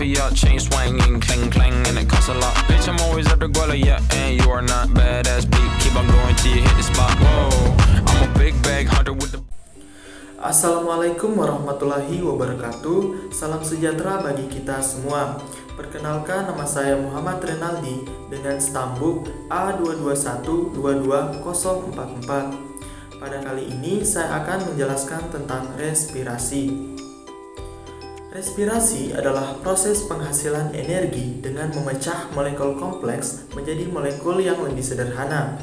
for your chain swinging, clang clang, and it costs a lot. Bitch, I'm always at the guala, yeah, and you are not badass beat. Keep on going till you hit the spot. Whoa, I'm a big bag hunter with the. Assalamualaikum warahmatullahi wabarakatuh. Salam sejahtera bagi kita semua. Perkenalkan, nama saya Muhammad Renaldi dengan stambuk A221-22044. Pada kali ini saya akan menjelaskan tentang respirasi. Respirasi adalah proses penghasilan energi dengan memecah molekul kompleks menjadi molekul yang lebih sederhana.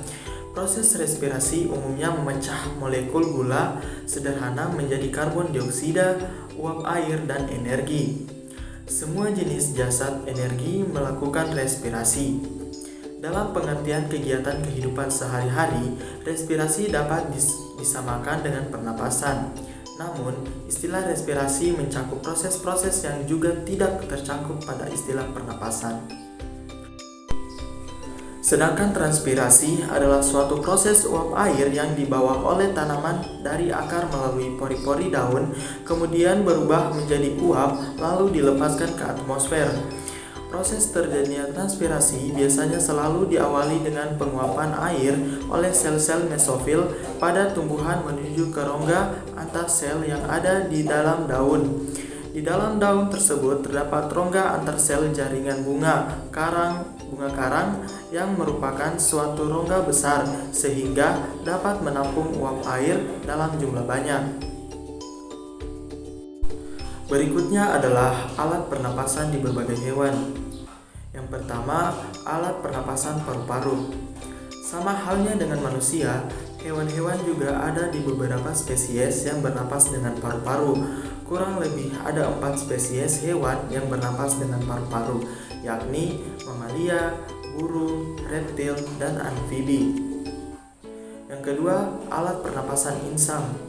Proses respirasi umumnya memecah molekul gula sederhana menjadi karbon dioksida, uap air, dan energi. Semua jenis jasad energi melakukan respirasi. Dalam pengertian kegiatan kehidupan sehari-hari, respirasi dapat disamakan dengan pernapasan. Namun, istilah respirasi mencakup proses-proses yang juga tidak tercakup pada istilah pernapasan. Sedangkan transpirasi adalah suatu proses uap air yang dibawa oleh tanaman dari akar melalui pori-pori daun, kemudian berubah menjadi uap lalu dilepaskan ke atmosfer. Proses terjadinya transpirasi biasanya selalu diawali dengan penguapan air oleh sel-sel mesofil pada tumbuhan menuju ke rongga antar sel yang ada di dalam daun. Di dalam daun tersebut terdapat rongga antar sel jaringan bunga karang yang merupakan suatu rongga besar sehingga dapat menampung uap air dalam jumlah banyak. Berikutnya adalah alat pernapasan di berbagai hewan. Yang pertama, alat pernapasan paru-paru. Sama halnya dengan manusia, hewan-hewan juga ada di beberapa spesies yang bernapas dengan paru-paru. Kurang lebih ada 4 spesies hewan yang bernapas dengan paru-paru, yakni mamalia, burung, reptil, dan amfibi. Yang kedua, alat pernapasan insang.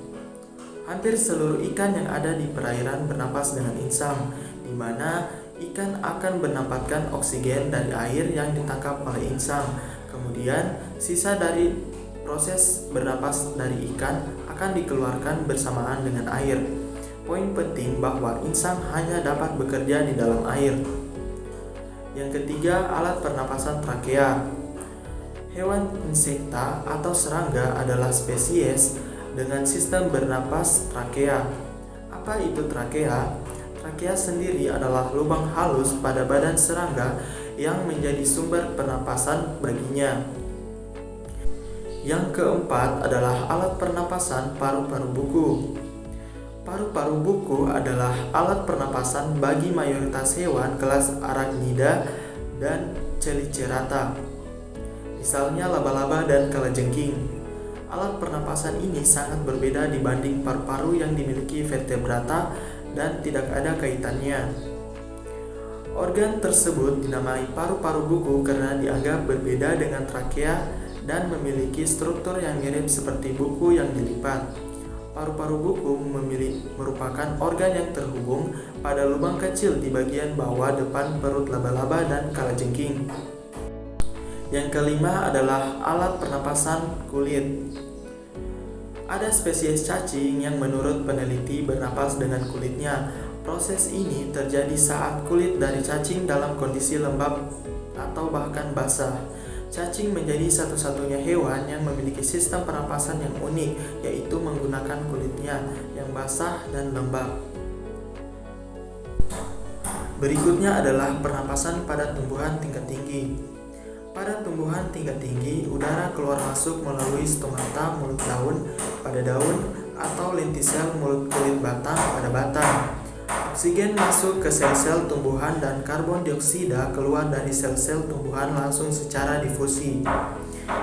Hampir seluruh ikan yang ada di perairan bernapas dengan insang, di mana ikan akan mendapatkan oksigen dari air yang ditangkap oleh insang. Kemudian, sisa dari proses bernapas dari ikan akan dikeluarkan bersamaan dengan air. Poin penting bahwa insang hanya dapat bekerja di dalam air. Yang ketiga, alat pernapasan trakea. Hewan insekta atau serangga adalah spesies dengan sistem bernapas trakea. Apa itu trakea? Trakea sendiri adalah lubang halus pada badan serangga yang menjadi sumber pernapasan baginya. Yang keempat adalah alat pernapasan paru-paru buku. Paru-paru buku adalah alat pernapasan bagi mayoritas hewan kelas Arachnida dan Chelicerata, misalnya laba-laba dan kalajengking. Alat pernapasan ini sangat berbeda dibanding paru-paru yang dimiliki vertebrata dan tidak ada kaitannya. Organ tersebut dinamai paru-paru buku karena dianggap berbeda dengan trakea dan memiliki struktur yang mirip seperti buku yang dilipat. Paru-paru buku merupakan organ yang terhubung pada lubang kecil di bagian bawah depan perut laba-laba dan kalajengking. Yang kelima adalah alat pernapasan kulit. Ada spesies cacing yang menurut peneliti bernapas dengan kulitnya. Proses ini terjadi saat kulit dari cacing dalam kondisi lembab atau bahkan basah. Cacing menjadi satu-satunya hewan yang memiliki sistem pernapasan yang unik, yaitu menggunakan kulitnya yang basah dan lembab. Berikutnya adalah pernapasan pada tumbuhan tingkat tinggi. Pada tumbuhan tingkat tinggi, udara keluar masuk melalui stomata mulut daun pada daun atau lentisel mulut kulit batang pada batang. Oksigen masuk ke sel-sel tumbuhan dan karbon dioksida keluar dari sel-sel tumbuhan langsung secara difusi.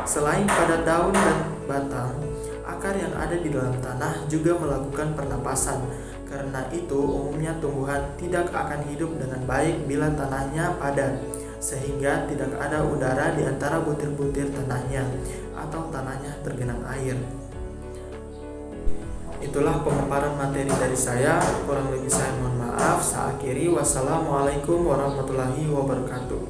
Selain pada daun dan batang, akar yang ada di dalam tanah juga melakukan pernapasan. Karena itu, umumnya tumbuhan tidak akan hidup dengan baik bila tanahnya padat, sehingga tidak ada udara di antara butir-butir tanahnya atau tanahnya tergenang air. Itulah pemaparan materi dari saya, kurang lebih saya mohon maaf. Saya akhiri, wassalamualaikum warahmatullahi wabarakatuh.